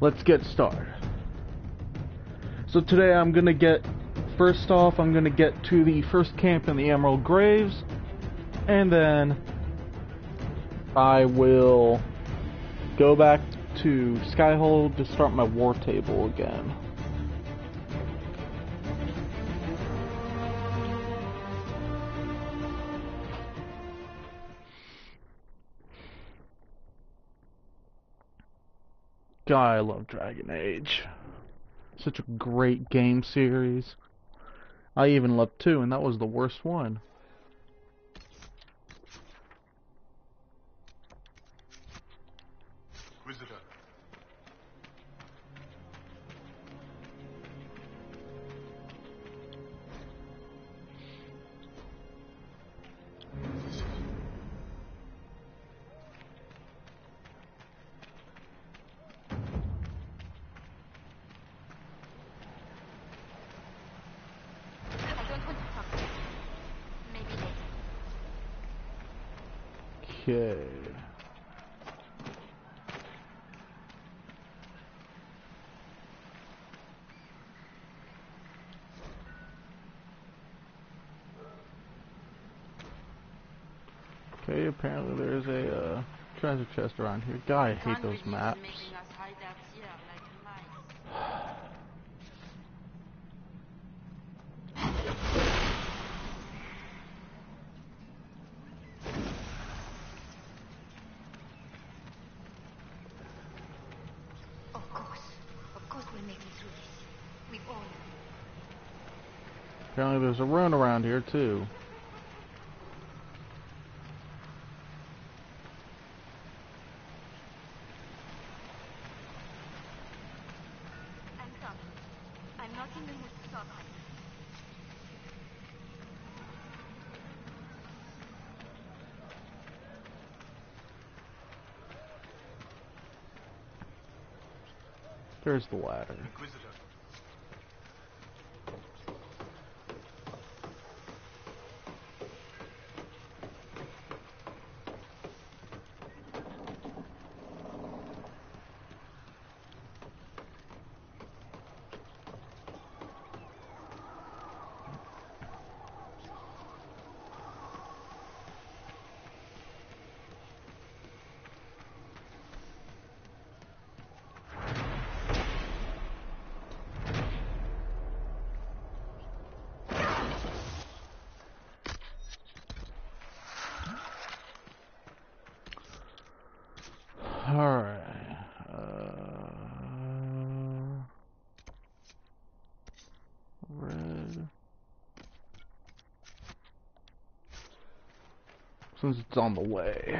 let's get started. So today I'm gonna get, first off, I'm gonna get to the first camp in the Emerald Graves, and then I will go back to Skyhold to start my war table again. God, I love Dragonage. Such a great game series. I even loved 2, and that was the worst one. Inquisitor. Okay. Okay, apparently there's a treasure chest around here. God, I hate those maps. Of course we'll make it through this. With all. Apparently there's a rune around here too. I'm sorry. I'm not in the mood to talk. There's the ladder. Inquisitor. Alright. Red. Since it's on the way.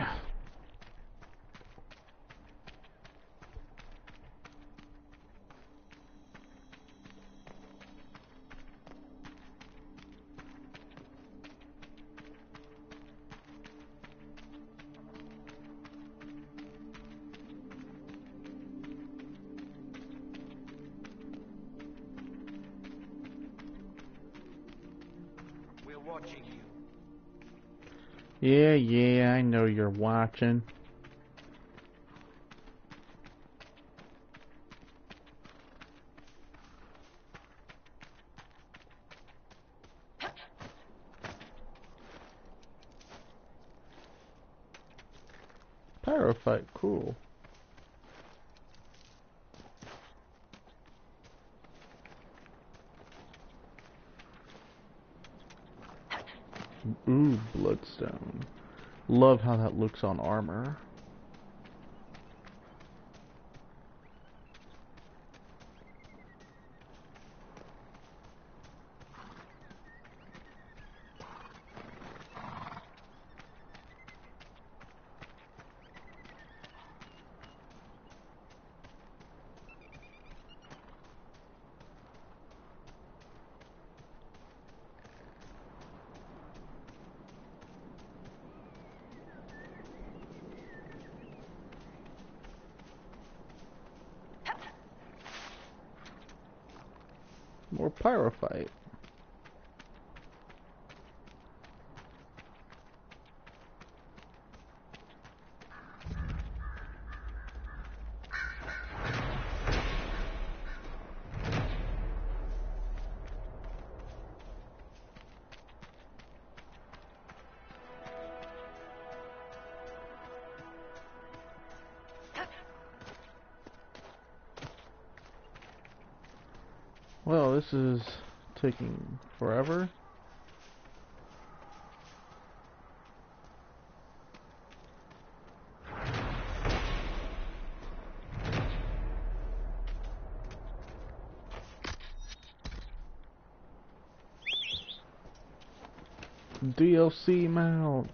Watching you. Yeah, I know you're watching. Pyrophyte, cool. Ooh, bloodstone. Love how that looks on armor. More pyrophyte. Well, this is taking forever. DLC mount.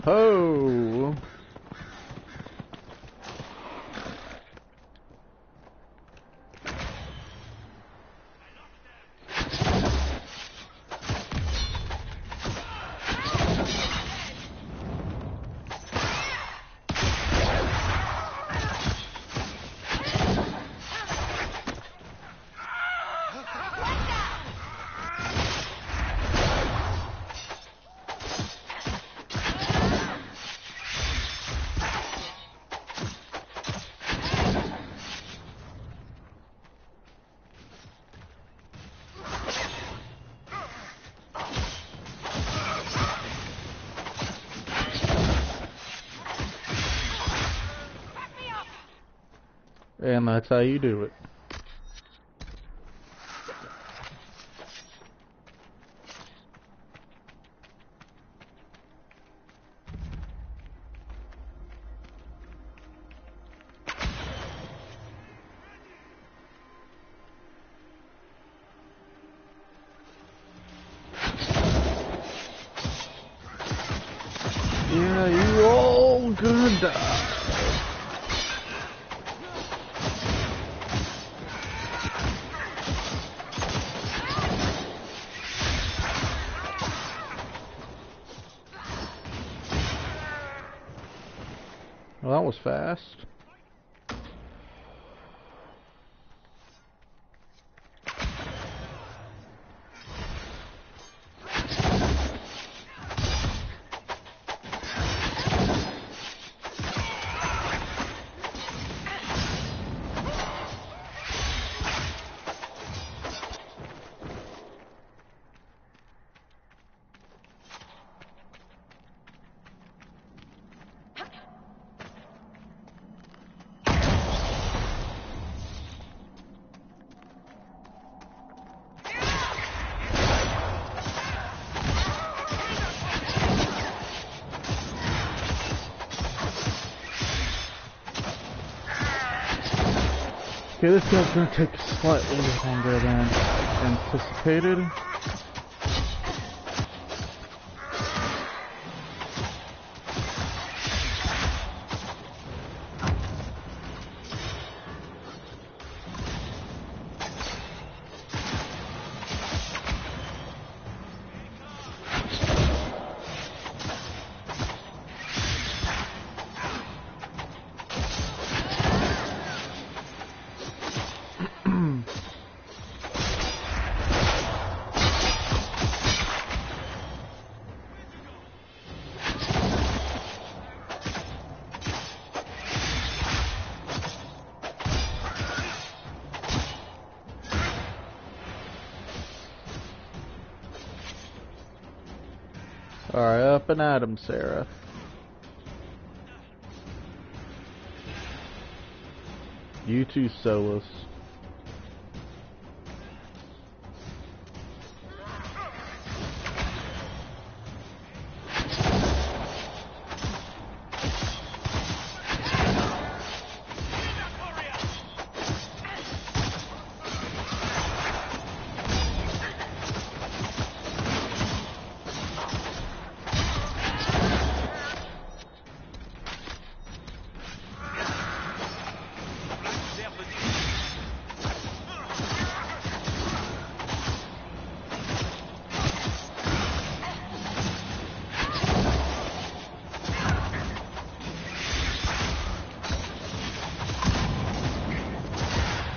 Ho! And that's how you do it. Yeah, you all gonna die. Well, that was fast. Okay, this game's gonna take slightly longer than anticipated. Alright, up and at 'em, Sarah. You too, Solus.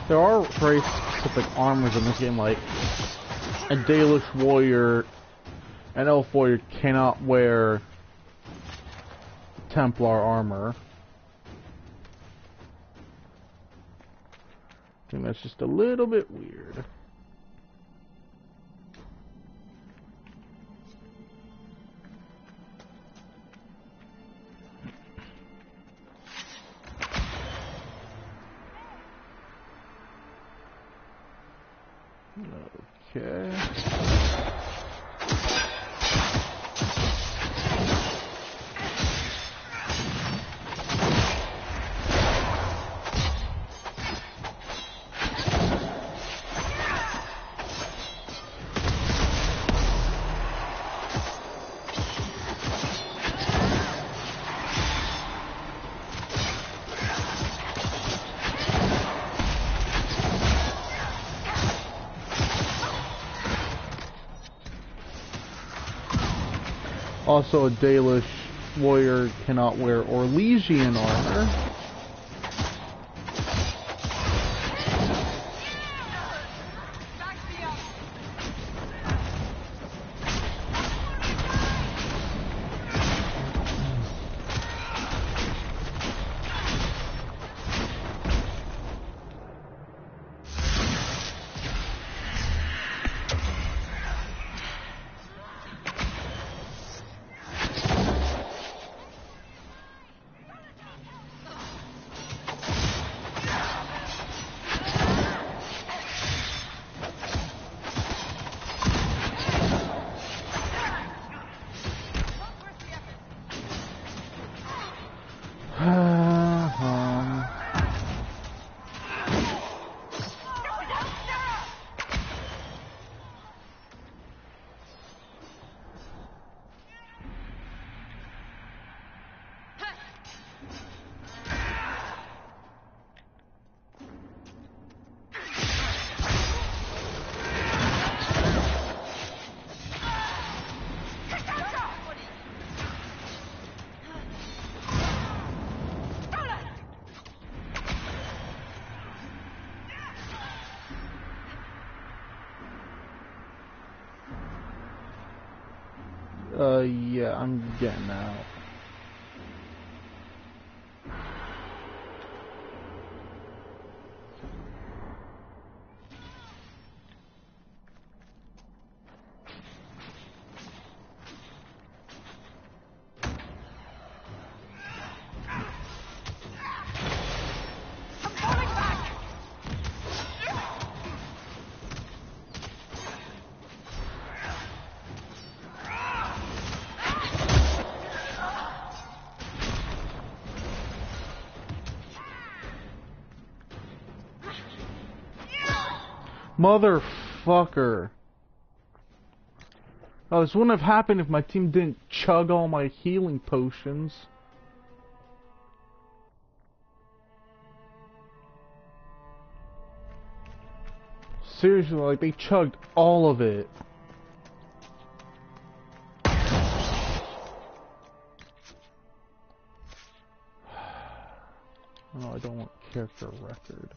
There are very specific armors in this game, like a Dalish warrior, an elf warrior cannot wear Templar armor. I think that's just a little bit weird. Okay. Also, a Dalish warrior cannot wear Orlesian armor. Yeah, I'm getting out. Motherfucker. Oh, this wouldn't have happened if my team didn't chug all my healing potions. Seriously, like, they chugged all of it. No, I don't want character record.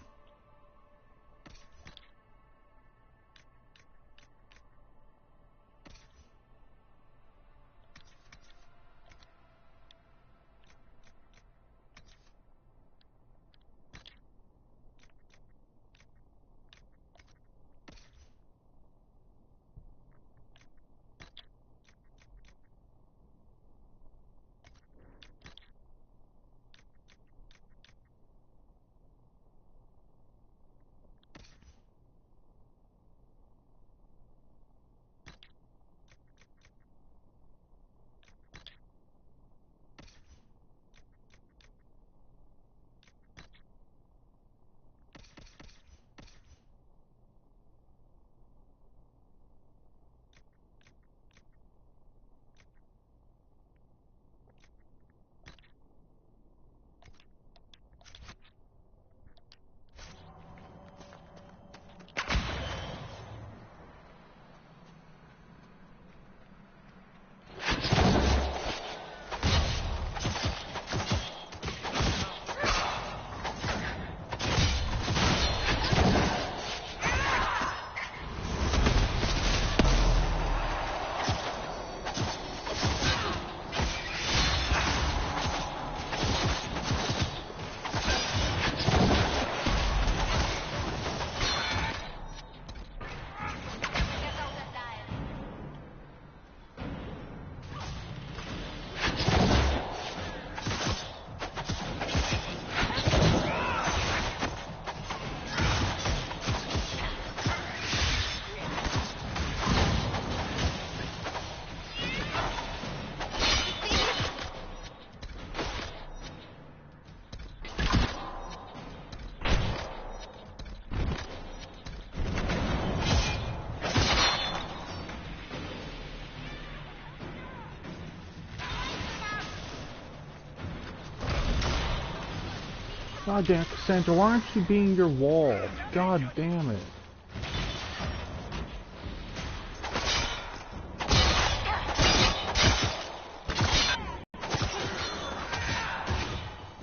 God damn, Cassandra, why aren't you being your wall? God damn it.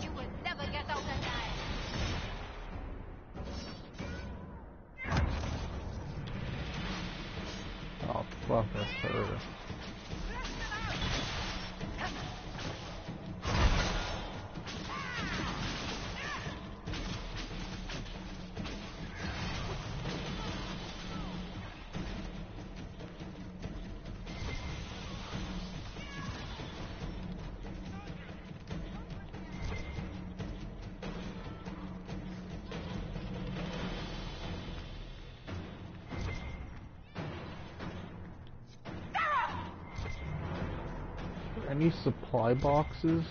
You will never get out alive. Oh, fuck, that's her. Any supply boxes?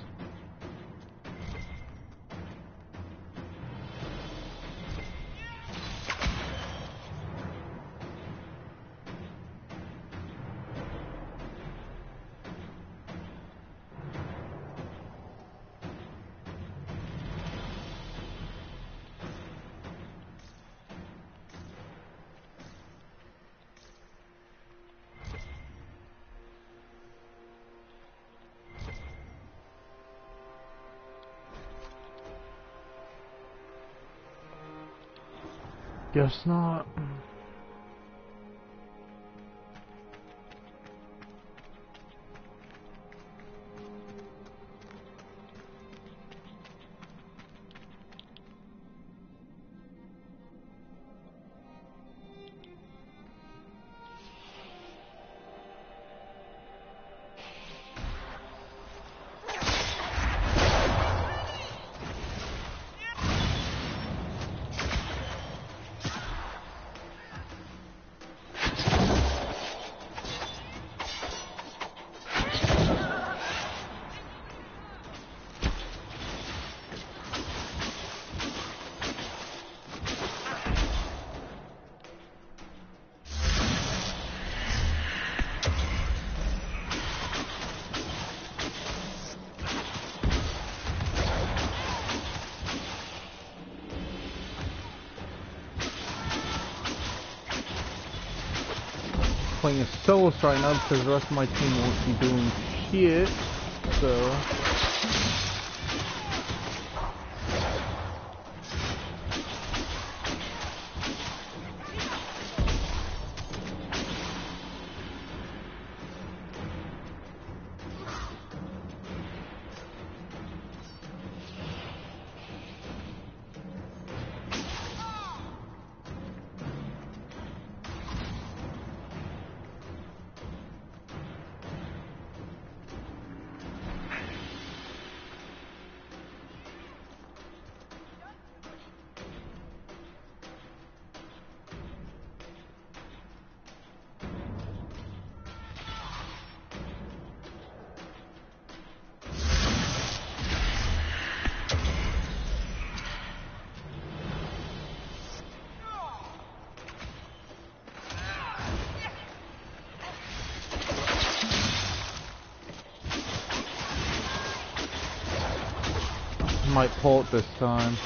Guess not. Playing a soloist right now because the rest of my team won't be doing shit, so... Might pull it this time.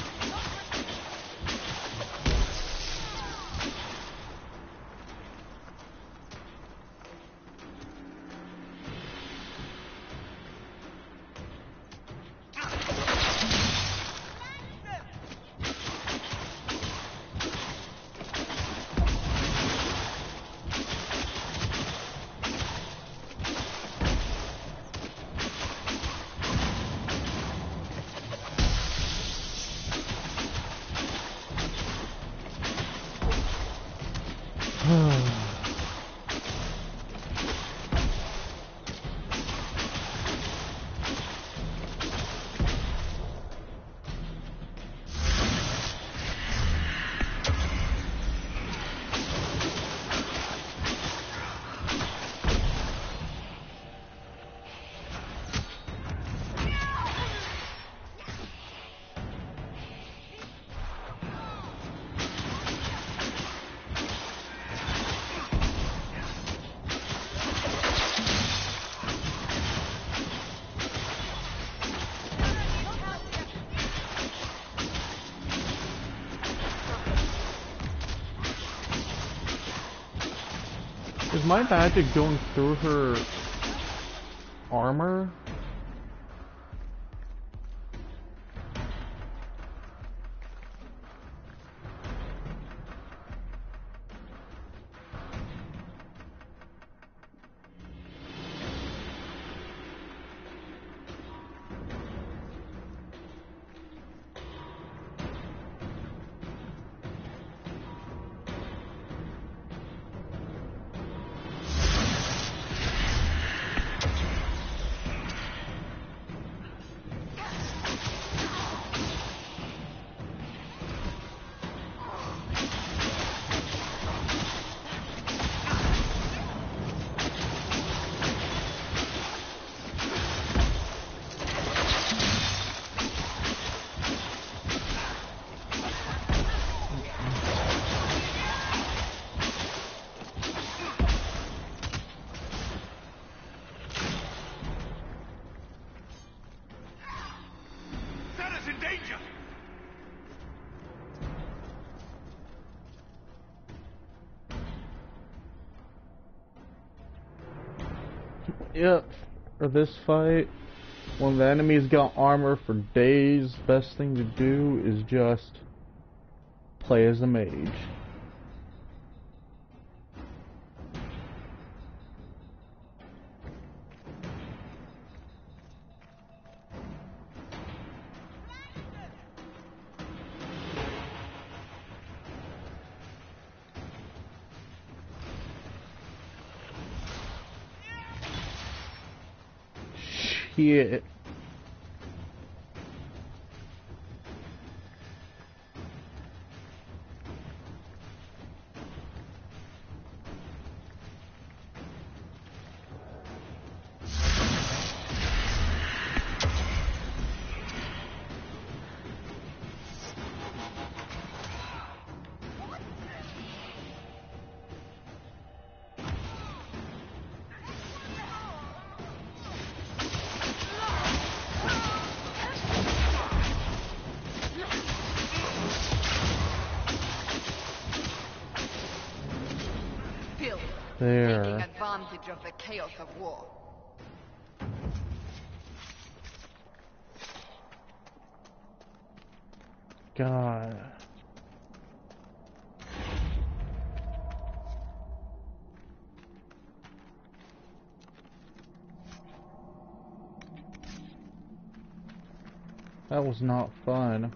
Is my magic going through her armor? Yep, for this fight, when the enemy's got armor for days, best thing to do is just play as a mage. Shit. There. Taking advantage of the chaos of war. God. That was not fun.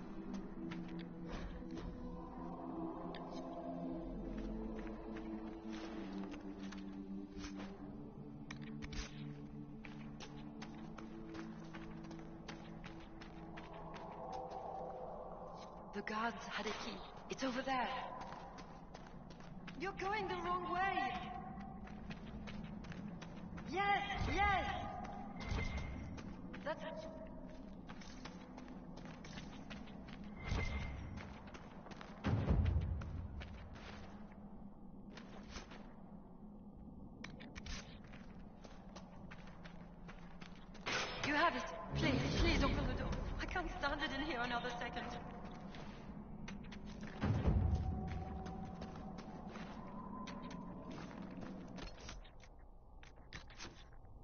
The guards had a key. It's over there. You're going the wrong way. Yes, yes. That's... You have it. Please, please open the door. I can't stand it in here another second.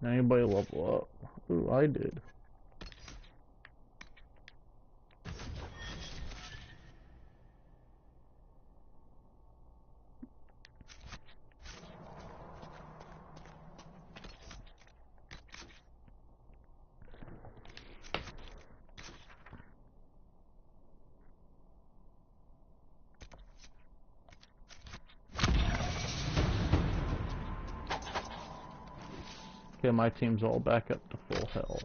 Anybody level up? Ooh, I did. Okay, my team's all back up to full health.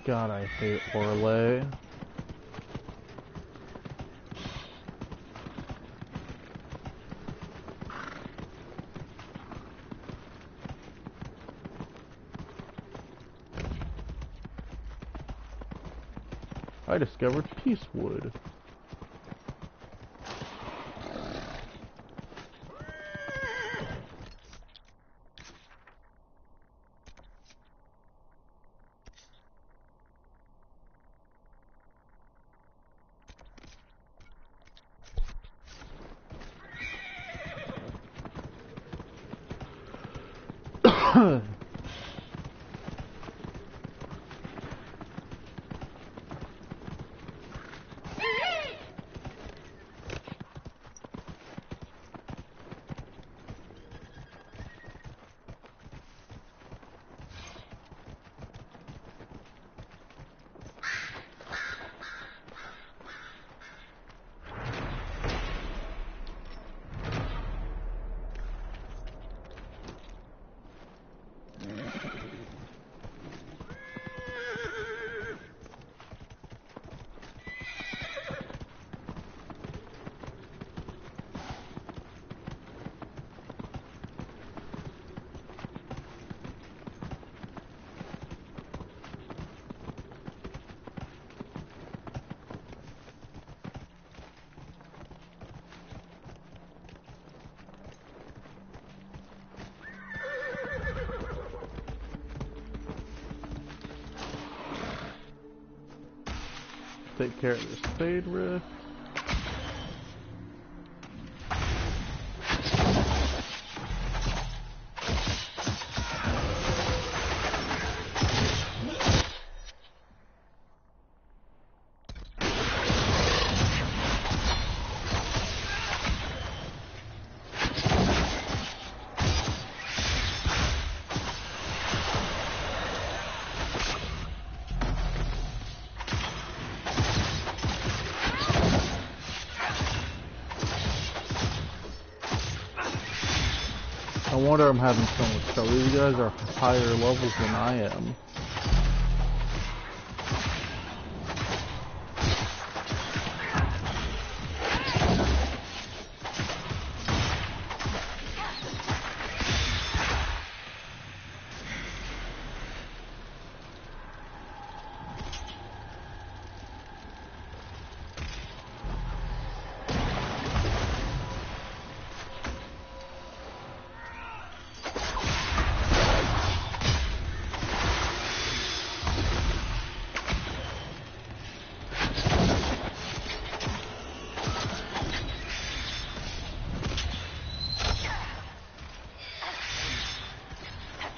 God, I hate Orlais. I discovered Peacewood. Take care of this fade rift. No wonder I'm having so much trouble. You guys are higher levels than I am.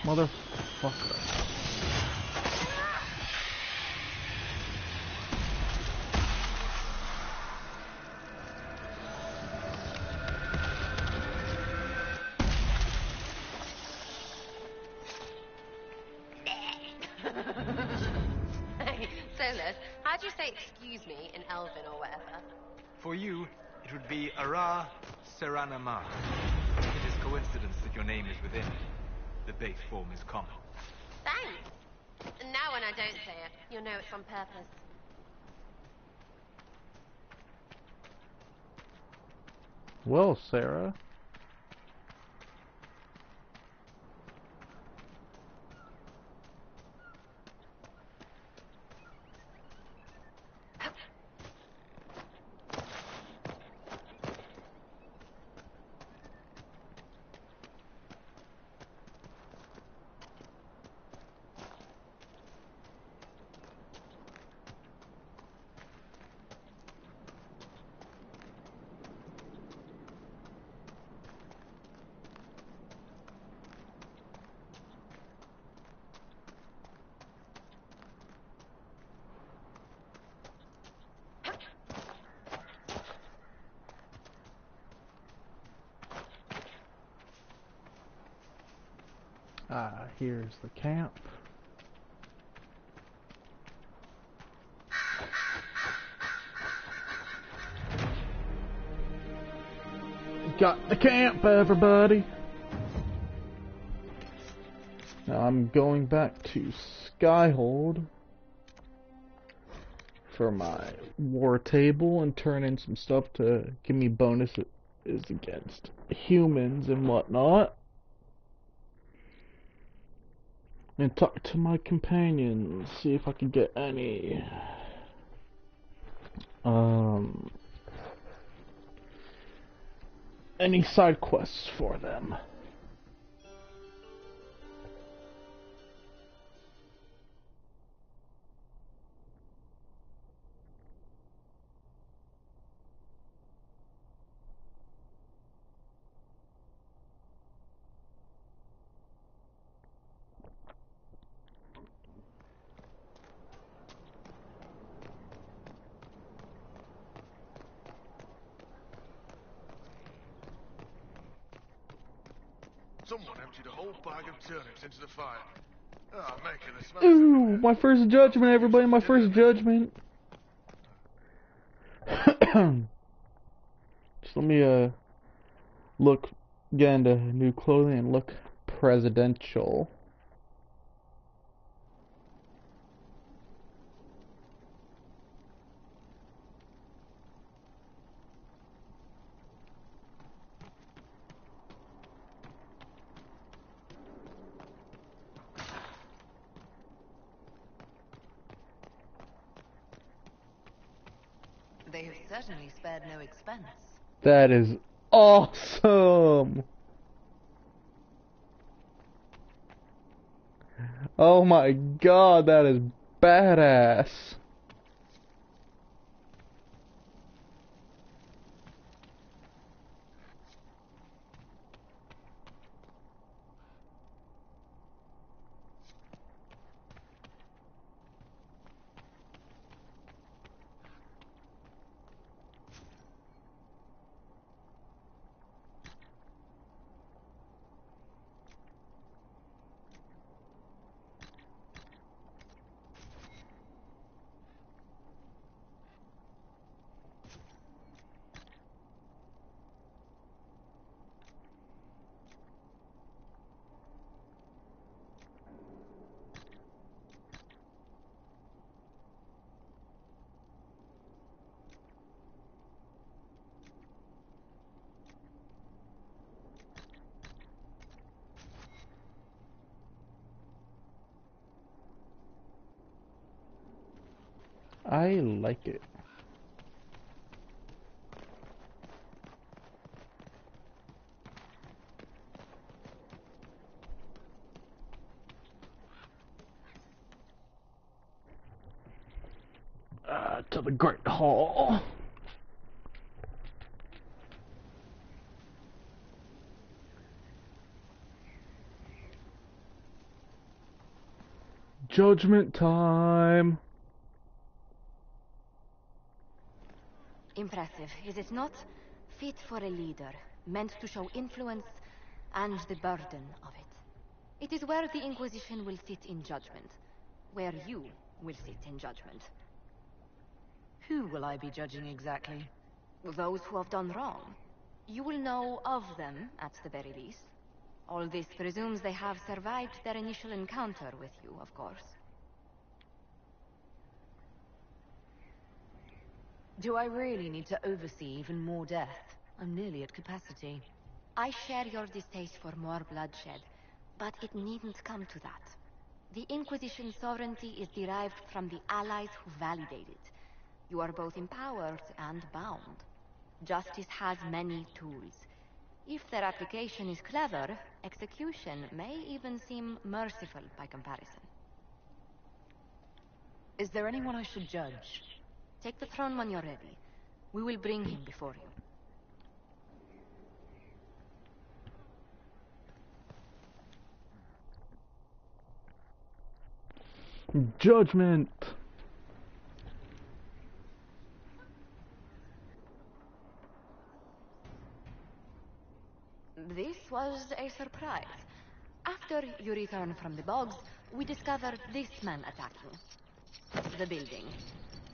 Motherfucker. Hey, Solus, how do you say excuse me in Elven or whatever? For you, it would be Ara Seranamar. It is coincidence that your name is within. The base form is common. Thanks. And now when I don't say it, you'll know it's on purpose. Well, Sarah. Here's the camp. Got the camp, everybody. Now I'm going back to Skyhold for my war table and turn in some stuff to give me bonuses against humans and whatnot. And talk to my companions, see if I can get any Um, any side quests for them? Someone emptied a whole bag of turnips into the fire. Ah, making a smell. Ooh, my first judgment, everybody, my first judgment. Just let me, get into new clothing and look presidential. They have certainly spared no expense. That is awesome! Oh my god, that is badass! I like it. To the Great Hall. Judgment time. Impressive, is it not? Fit for a leader, meant to show influence and the burden of it. It is where the Inquisition will sit in judgment, where you will sit in judgment. Who will I be judging exactly? Those who have done wrong. You will know of them, at the very least. All this presumes they have survived their initial encounter with you, of course. Do I really need to oversee even more death? I'm nearly at capacity. I share your distaste for more bloodshed, but it needn't come to that. The Inquisition's sovereignty is derived from the allies who validate it. You are both empowered and bound. Justice has many tools. If their application is clever, execution may even seem merciful by comparison. Is there anyone I should judge? Take the throne when you're ready. We will bring him before you. Judgment. This was a surprise. After you returned from the bogs, we discovered this man attacking the building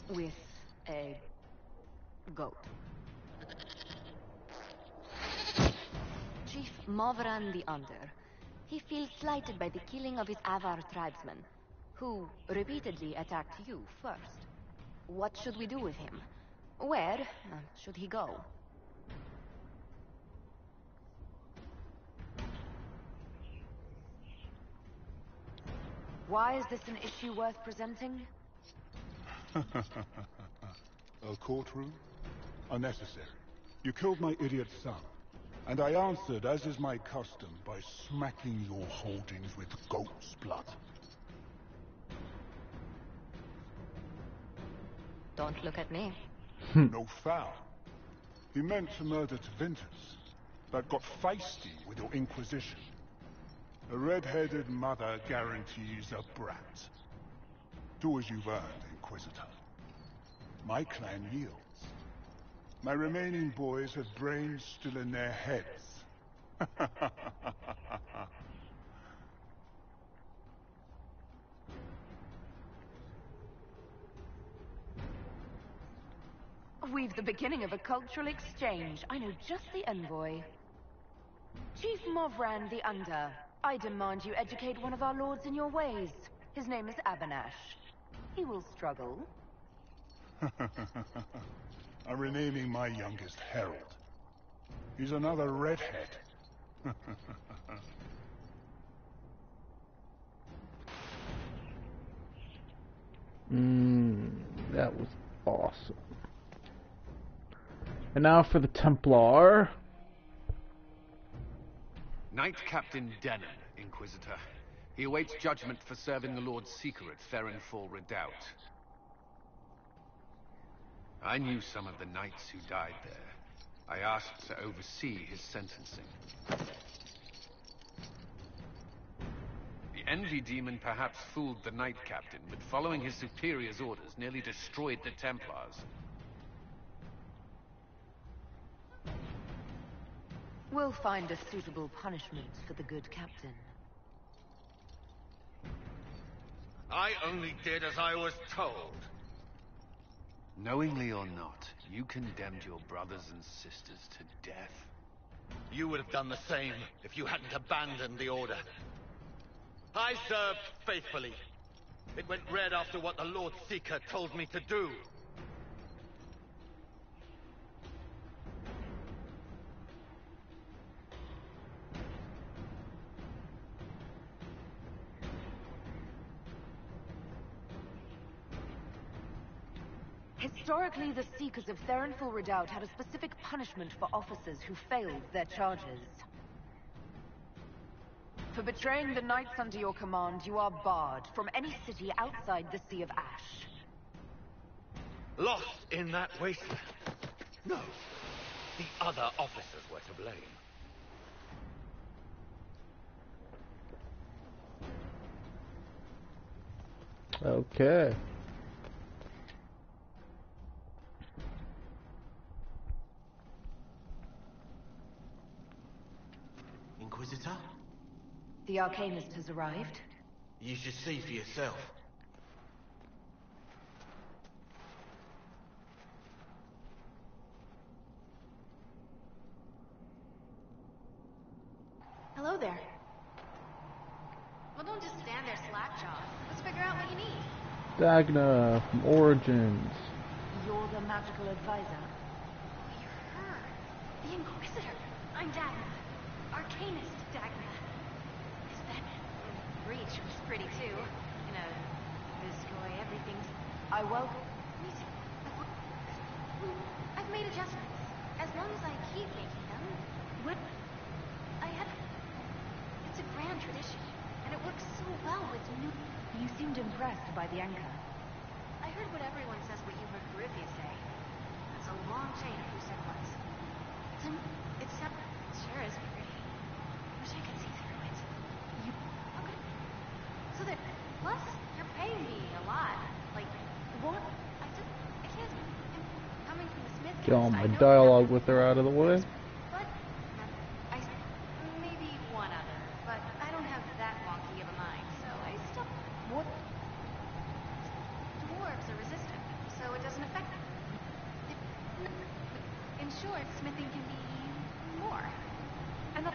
with a goat. Chief Movran the Under. He feels slighted by the killing of his Avar tribesmen, who repeatedly attacked you first. What should we do with him? Where should he go? Why is this an issue worth presenting? A courtroom? Unnecessary. You killed my idiot son, and I answered, as is my custom, by smacking your holdings with goat's blood. Don't look at me. No foul. He meant to murder Tavintus, but got feisty with your Inquisition. A red-headed mother guarantees a brat. Do as you've earned, Inquisitor. My clan yields. My remaining boys have brains still in their heads. We've the beginning of a cultural exchange. I know just the envoy. Chief Movran the Under, I demand you educate one of our lords in your ways. His name is Abanash. He will struggle. I'm renaming my youngest Herald. He's another redhead. That was awesome. And now for the Templar. Knight Captain Denon, Inquisitor. He awaits judgment for serving the Lord Seeker at Farronfall Redoubt. I knew some of the knights who died there. I asked to oversee his sentencing. The Envy Demon perhaps fooled the Knight Captain, but following his superior's orders nearly destroyed the Templars. We'll find a suitable punishment for the good captain. I only did as I was told. Knowingly or not, you condemned your brothers and sisters to death. You would have done the same if you hadn't abandoned the Order. I served faithfully. It went red after what the Lord Seeker told me to do. Historically, the Seekers of Farronfall Redoubt had a specific punishment for officers who failed their charges. For betraying the knights under your command, you are barred from any city outside the Sea of Ash. Lost in that wasteland. No, the other officers were to blame. Okay. Inquisitor? The Arcanist has arrived. You should see for yourself. Hello there. Well, don't just stand there slack-jawed. Let's figure out what you need. Dagna from Origins. You're the magical advisor. Oh, you're her. The Inquisitor. I'm Dagna. Arcanist Dagna. Is that... Breach was pretty too. You know, Viscoy, everything's... I welcome... I've made adjustments. As long as I keep making them. What? I have... It's a grand tradition. And it works so well with new... You seemed impressed by the anchor. I heard what everyone says what you heard Caribbean say. It's a long chain of who said what. It's separate. It sure is pretty. Wish I could see through it. You... Okay. So that... Plus, you're paying me a lot. Like... What? I can't... Coming from the Smith Get all case, my I know dialogue that- with her out of the way. But... I... Maybe one other. But I don't have that wonky of a mind, so I still... What? Dwarves are resistant, so it doesn't affect them. In short, smithing can be more. And that...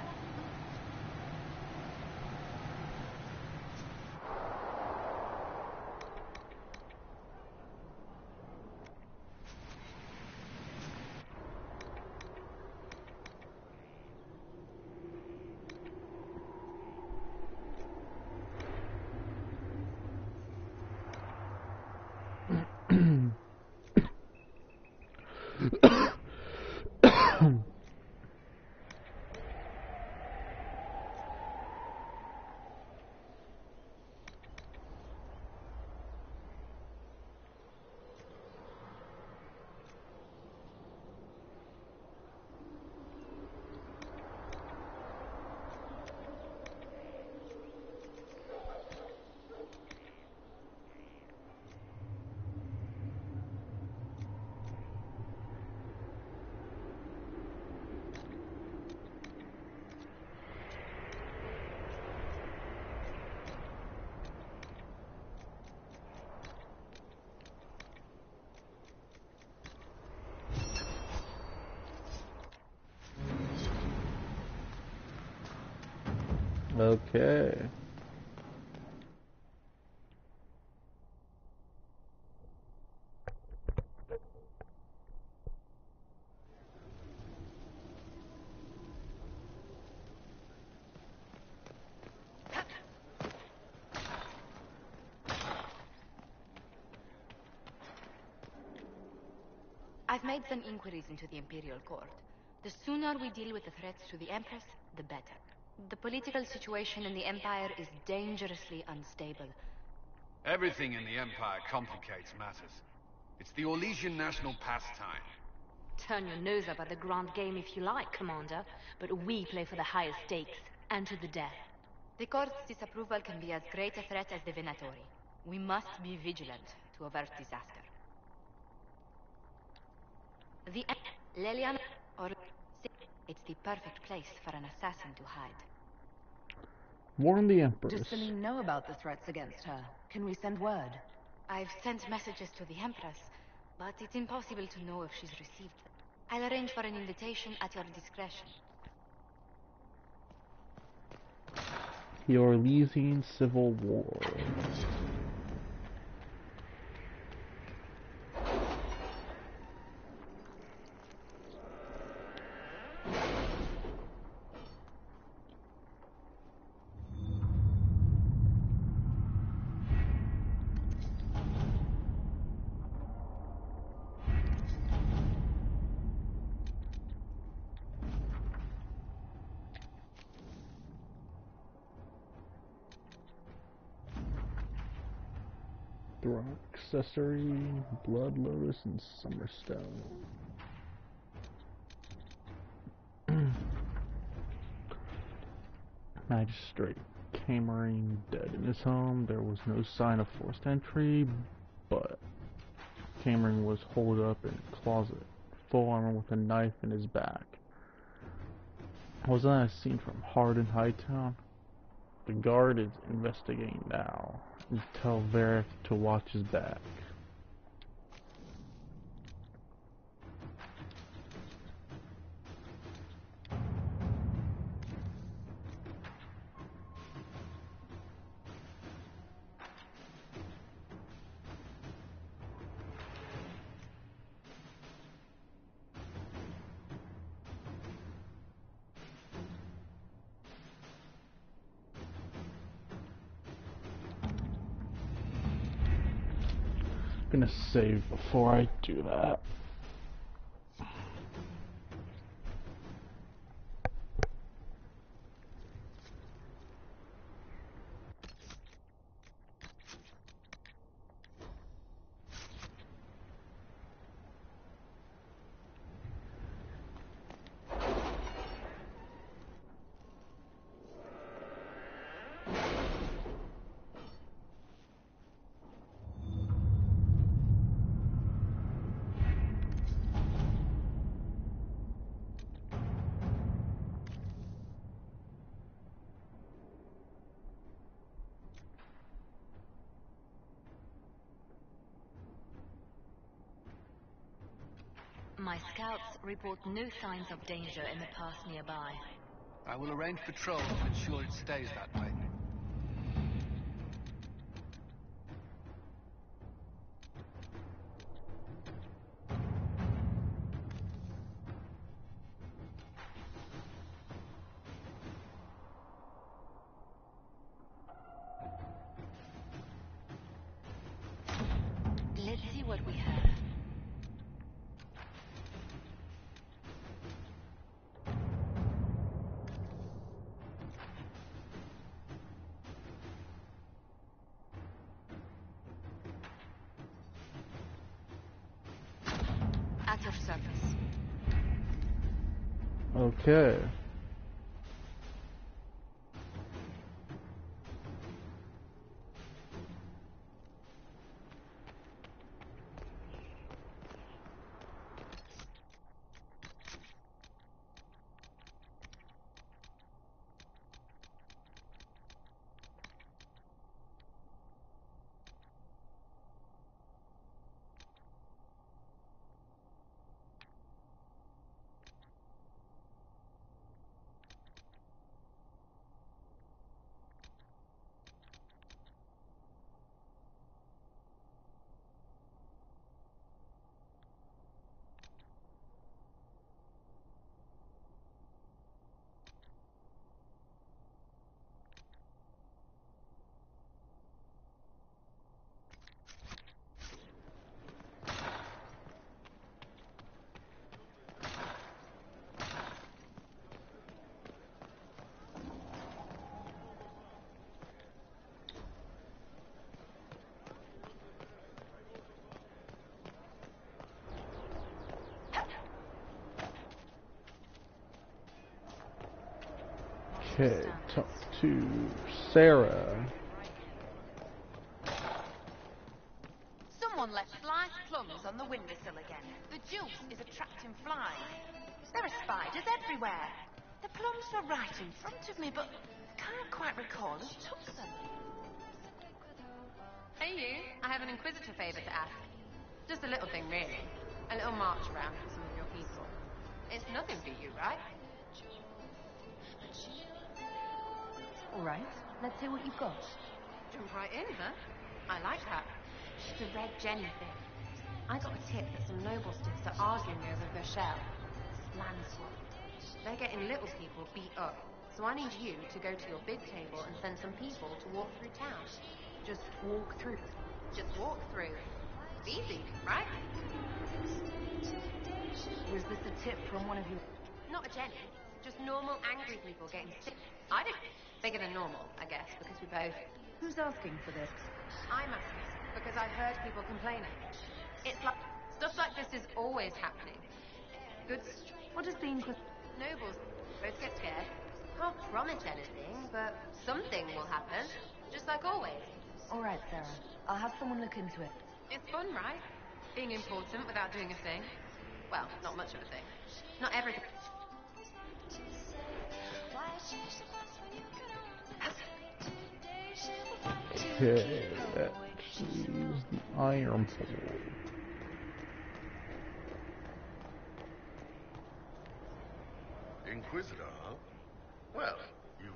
Okay. I've made some inquiries into the Imperial Court. The sooner we deal with the threats to the Empress, the better. The political situation in the Empire is dangerously unstable. Everything in the Empire complicates matters. It's the Orlesian national pastime. Turn your nose up at the grand game if you like, Commander, but we play for the highest stakes, and to the death. The Court's disapproval can be as great a threat as the Venatori. We must be vigilant to avert disaster. The Lelian or it's the perfect place for an assassin to hide. Warn the Empress. Does Celine know about the threats against her? Can we send word? I've sent messages to the Empress, but it's impossible to know if she's received them. I'll arrange for an invitation at your discretion. The Orlesian Civil War. Rock Accessory, Blood Lotus, and Summerstone. Magistrate Cameron dead in his home. There was no sign of forced entry, but Cameron was holed up in a closet, full armor with a knife in his back. Wasn't that a scene from Hard in Hightown? The guard is investigating now. And tell Varric to watch his back. I'm gonna save before I do that. My scouts report no signs of danger in the pass nearby. I will arrange patrols to ensure it stays that way. Let's see what we have. At your service. Okay. Okay, talk to Sarah. Someone left sliced plums on the windowsill again. The juice is attracting flies. There are spiders everywhere. The plums were right in front of me, but I can't quite recall who took them. Hey you, I have an Inquisitor favor to ask. Just a little thing really. A little march around for some of your people. It's nothing for you, right? Alright, let's hear what you've got. Jump right in, huh? I like that. The Red Jenny thing. I got a tip that some noble sticks are arguing over Vershel. Land swap. They're getting little people beat up. So I need you to go to your big table and send some people to walk through town. Just walk through. Just walk through. Easy, right? Was this a tip from one of you? Not a Jenny. Just normal angry people getting sick. I did bigger than normal, I guess, because we both... Who's asking for this? I'm asking, because I heard people complaining. It's like... Stuff like this is always happening. Good... What does the Inquisition... Nobles both get scared. Can't promise anything, but something will happen. Just like always. Alright, Sarah. I'll have someone look into it. It's fun, right? Being important without doing a thing. Well, not much of a thing. Not everything. Okay, let's use the iron pole. Inquisitor, huh? Well, you...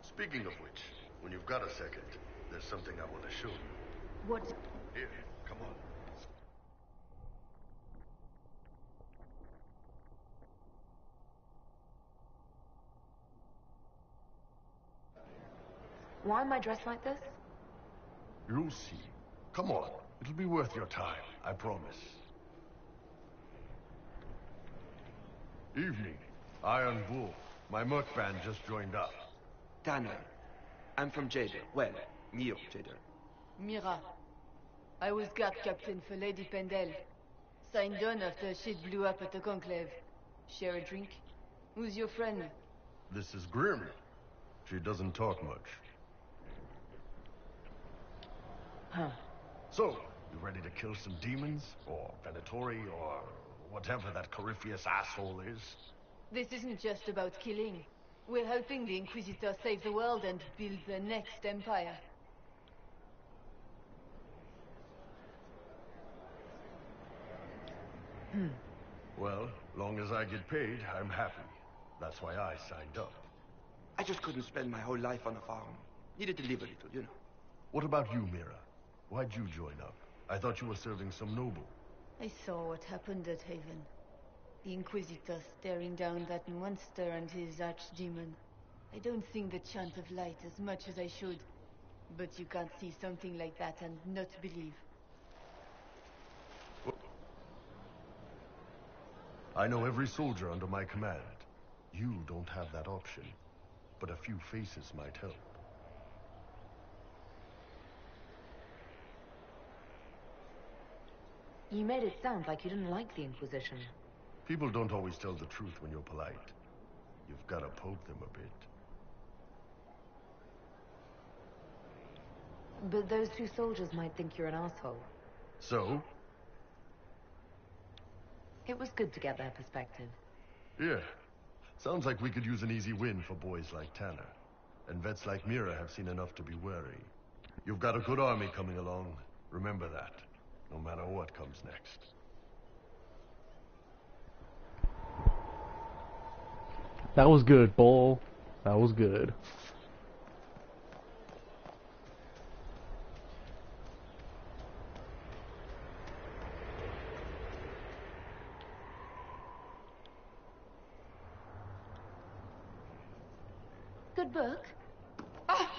Speaking of which, when you've got a second, there's something I want to show you. What? Here, come on. Why am I dressed like this? You'll see. Come on. It'll be worth your time, I promise. Evening. Iron Bull. My merc band just joined up. Tanner. I'm from Jader. Well, near Jader. Mira. I was guard captain for Lady Pendel. Signed on after shit blew up at the Conclave. Share a drink? Who's your friend? This is Grim. She doesn't talk much. Huh. So, you ready to kill some demons? Or Venatori, or whatever that Corypheus asshole is? This isn't just about killing. We're helping the Inquisitor save the world and build the next empire. Well, long as I get paid, I'm happy. That's why I signed up. I just couldn't spend my whole life on a farm. Needed to live a little, you know. What about you, Mira? Why'd you join up? I thought you were serving some noble. I saw what happened at Haven. The Inquisitor staring down that monster and his archdemon. I don't think the chant of light as much as I should. But you can't see something like that and not believe. I know every soldier under my command. You don't have that option. But a few faces might help. You made it sound like you didn't like the Inquisition. People don't always tell the truth when you're polite. You've got to poke them a bit. But those two soldiers might think you're an asshole. So? It was good to get their perspective. Yeah. Sounds like we could use an easy win for boys like Tanner. And vets like Mira have seen enough to be wary. You've got a good army coming along. Remember that. No matter what comes next. That was good, Bull. That was good. Good book? Ah!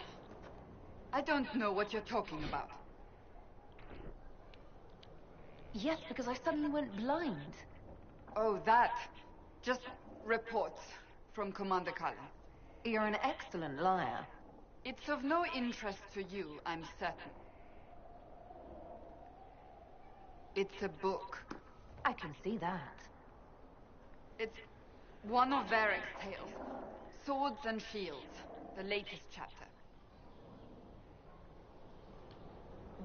I don't know what you're talking about. Yes, because I suddenly went blind. Oh, that. Just reports from Commander Cullen. You're an excellent liar. It's of no interest to you, I'm certain. It's a book. I can see that. It's one of Varric's tales. Swords and shields. The latest chapter.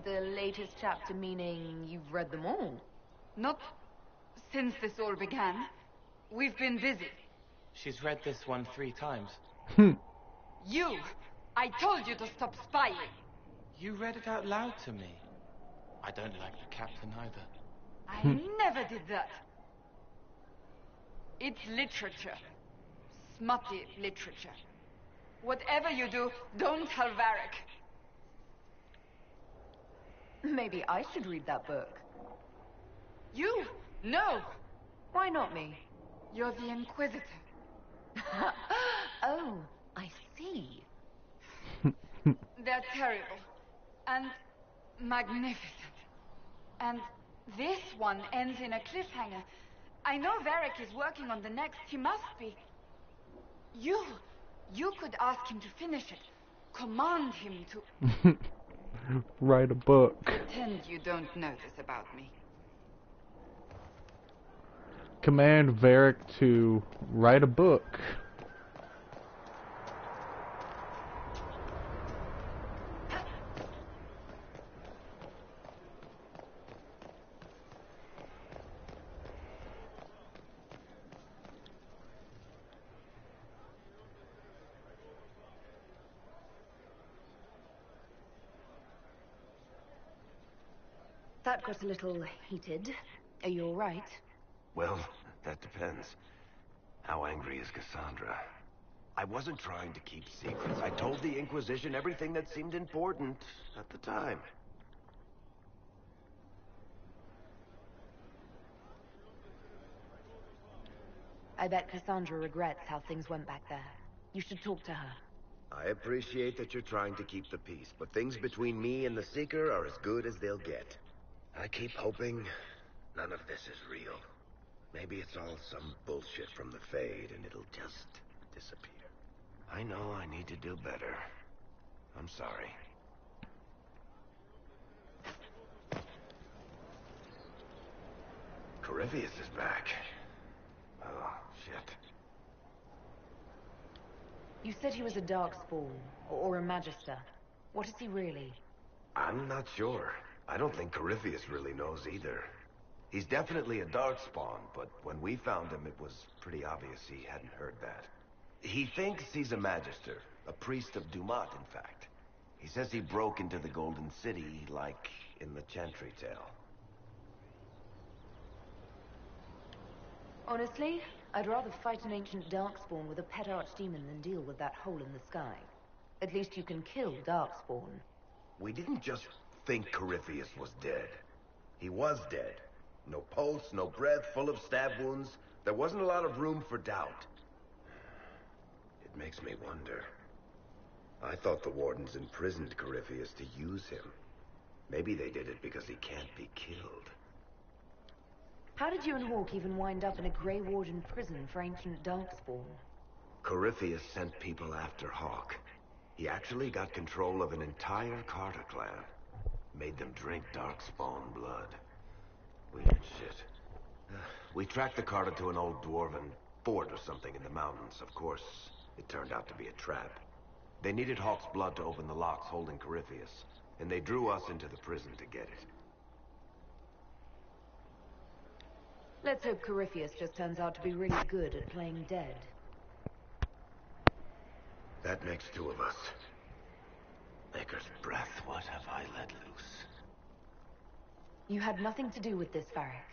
The latest chapter meaning you've read them all? Not since this all began. We've been busy. She's read this one 3 times. You! I told you to stop spying! You read it out loud to me. I don't like the captain either. I never did that. It's literature. Smutty literature. Whatever you do, don't tell Varric. Maybe I should read that book. You? No! Why not me? You're the Inquisitor. Oh, I see. They're terrible. And magnificent. And this one ends in a cliffhanger. I know Varric is working on the next. He must be. You could ask him to finish it. Command him to... Write a book. Pretend you don't know this about me. Command Varric to write a book. That got a little heated. Are you all right? Well, that depends. How angry is Cassandra? I wasn't trying to keep secrets. I told the Inquisition everything that seemed important at the time. I bet Cassandra regrets how things went back there. You should talk to her. I appreciate that you're trying to keep the peace, but things between me and the Seeker are as good as they'll get. I keep hoping none of this is real. Maybe it's all some bullshit from the Fade, and it'll just disappear. I know I need to do better. I'm sorry. Corypheus is back. Oh, shit. You said he was a Darkspawn, or a Magister. What is he really? I'm not sure. I don't think Corypheus really knows either. He's definitely a Darkspawn, but when we found him, it was pretty obvious he hadn't heard that. He thinks he's a Magister, a priest of Dumat, in fact. He says he broke into the Golden City, like in the Chantry Tale. Honestly, I'd rather fight an ancient Darkspawn with a pet archdemon than deal with that hole in the sky. At least you can kill Darkspawn. We didn't just think Corypheus was dead. He was dead. No pulse, no breath, full of stab wounds. There wasn't a lot of room for doubt. It makes me wonder. I thought the Wardens imprisoned Corypheus to use him. Maybe they did it because he can't be killed. How did you and Hawk even wind up in a Grey Warden prison for ancient Darkspawn? Corypheus sent people after Hawk. He actually got control of an entire Carter clan. Made them drink Darkspawn blood. Weird shit. We tracked the Carter to an old dwarven fort or something in the mountains. Of course, it turned out to be a trap. They needed Hawk's blood to open the locks holding Corypheus, and they drew us into the prison to get it. Let's hope Corypheus just turns out to be really good at playing dead. That makes 2 of us. Maker's breath, what have I let loose? You had nothing to do with this, Varric.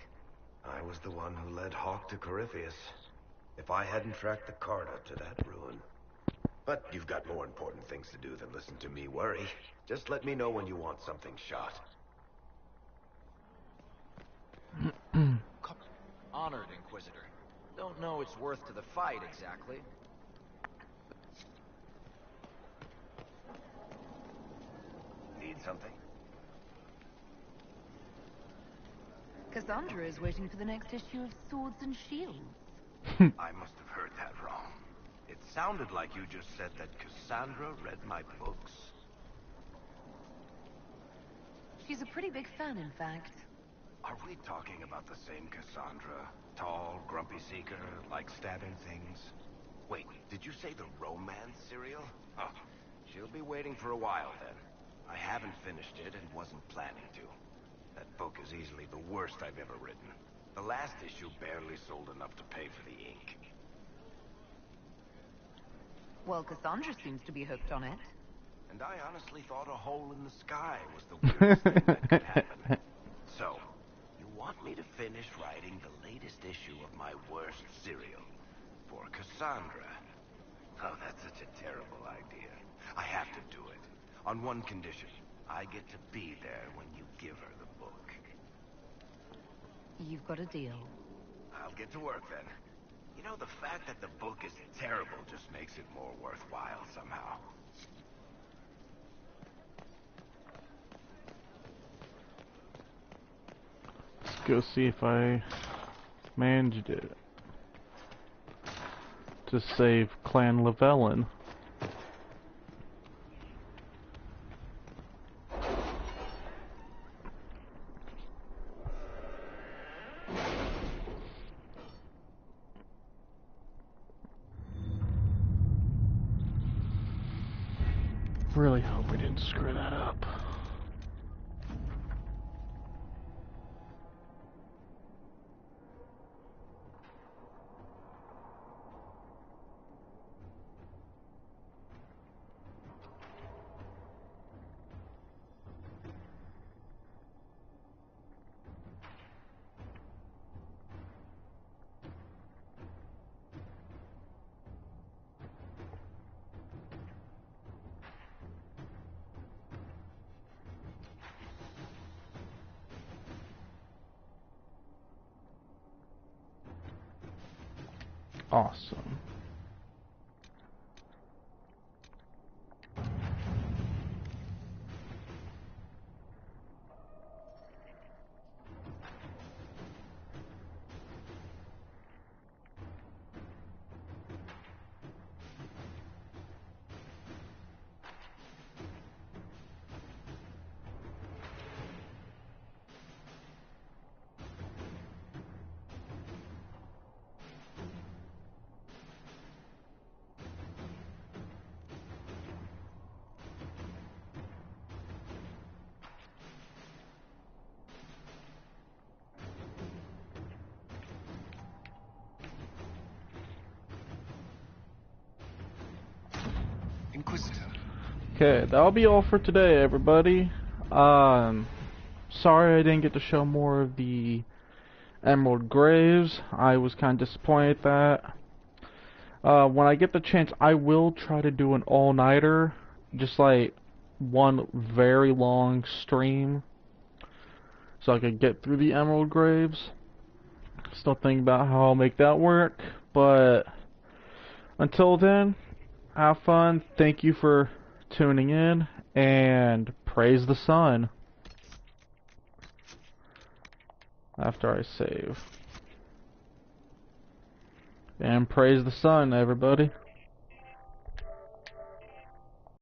I was the one who led Hawk to Corypheus. If I hadn't tracked the Carter to that ruin. But you've got more important things to do than listen to me worry. Just let me know when you want something shot. Honored, Inquisitor. Don't know its worth to the fight, exactly. Need something? Cassandra is waiting for the next issue of Swords and Shields. I must have heard that wrong. It sounded like you just said that Cassandra read my books. She's a pretty big fan, in fact. Are we talking about the same Cassandra? Tall, grumpy seeker, like stabbing things? Wait, did you say the romance serial? Oh, she'll be waiting for a while then. I haven't finished it and wasn't planning to. That book is easily the worst I've ever written. The last issue barely sold enough to pay for the ink. Well, Cassandra seems to be hooked on it. And I honestly thought a hole in the sky was the weirdest thing that could happen. So, you want me to finish writing the latest issue of my worst serial for Cassandra? Oh, that's such a terrible idea. I have to do it. On one condition. I get to be there when you give her the book. You've got a deal. I'll get to work then. You know, the fact that the book is terrible just makes it more worthwhile somehow. Let's go see if I managed it to save Clan Llewellyn. Really hope we didn't screw that up. Awesome. Inquisitor. Okay, that'll be all for today, everybody. Sorry I didn't get to show more of the Emerald Graves. I was kind of disappointed at that. When I get the chance, I will try to do an all-nighter, just like one very long stream, so I could get through the Emerald Graves. Still thinking about how I'll make that work, but until then, have fun. Thank you for tuning in, and praise the sun. After I save. And praise the sun, everybody.